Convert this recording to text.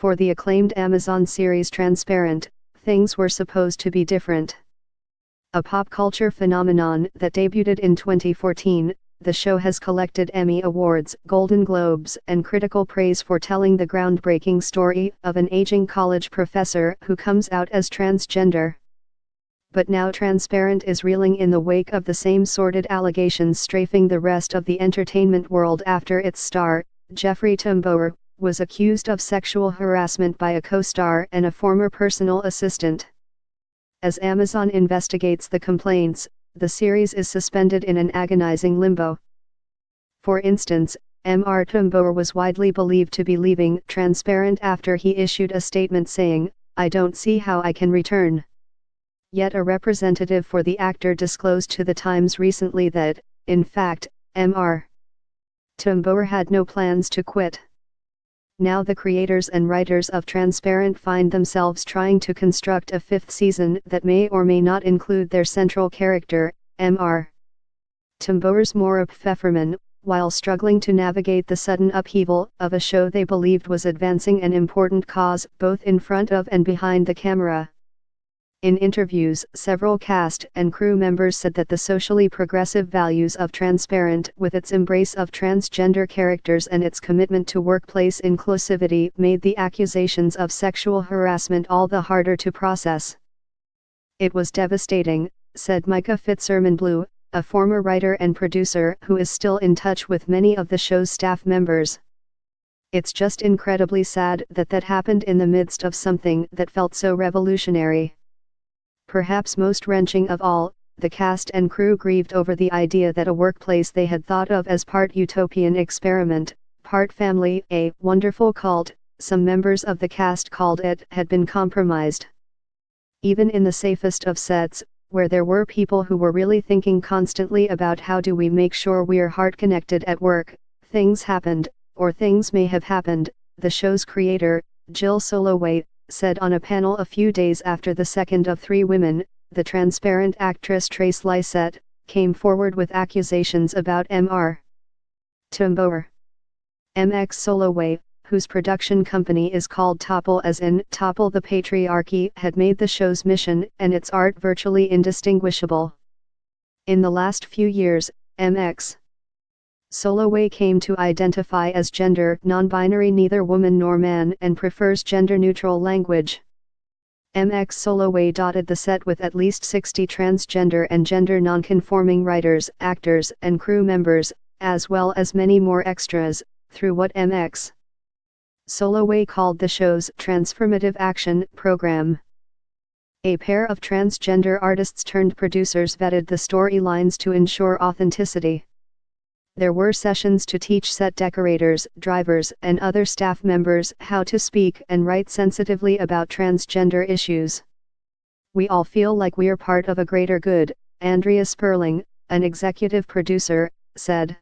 For the acclaimed Amazon series Transparent, things were supposed to be different. A pop culture phenomenon that debuted in 2014, the show has collected Emmy Awards, Golden Globes, and critical praise for telling the groundbreaking story of an aging college professor who comes out as transgender. But now Transparent is reeling in the wake of the same sordid allegations strafing the rest of the entertainment world after its star, Jeffrey Tambor, was accused of sexual harassment by a co-star and a former personal assistant. As Amazon investigates the complaints, the series is suspended in an agonizing limbo. For instance, Mr. Tambor was widely believed to be leaving Transparent after he issued a statement saying, "I don't see how I can return." Yet a representative for the actor disclosed to The Times recently that, in fact, Mr. Tambor had no plans to quit. Now the creators and writers of Transparent find themselves trying to construct a fifth season that may or may not include their central character, Mr. Tambor's Maura Pfefferman, while struggling to navigate the sudden upheaval of a show they believed was advancing an important cause both in front of and behind the camera. In interviews, several cast and crew members said that the socially progressive values of Transparent, with its embrace of transgender characters and its commitment to workplace inclusivity, made the accusations of sexual harassment all the harder to process. "It was devastating," said Micah Fitzgerald, a former writer and producer who is still in touch with many of the show's staff members. "It's just incredibly sad that happened in the midst of something that felt so revolutionary." Perhaps most wrenching of all, the cast and crew grieved over the idea that a workplace they had thought of as part utopian experiment, part family, a wonderful cult, some members of the cast called it, had been compromised. Even in the safest of sets, where there were people who were really thinking constantly about how do we make sure we're heart connected at work, things happened, or things may have happened, the show's creator, Jill Soloway, said on a panel a few days after the second of three women, the Transparent actress Trace Lysette, came forward with accusations about Mr. Tambor. MX Soloway, whose production company is called Topple as in Topple the Patriarchy, had made the show's mission and its art virtually indistinguishable. In the last few years, MX Soloway came to identify as gender non-binary, neither woman nor man, and prefers gender-neutral language. MX Soloway dotted the set with at least 60 transgender and gender non-conforming writers, actors, and crew members, as well as many more extras, through what MX Soloway called the show's Transformative Action Program. A pair of transgender artists turned producers vetted the storylines to ensure authenticity. There were sessions to teach set decorators, drivers, and other staff members how to speak and write sensitively about transgender issues. "We all feel like we're part of a greater good," Andrea Sperling, an executive producer, said.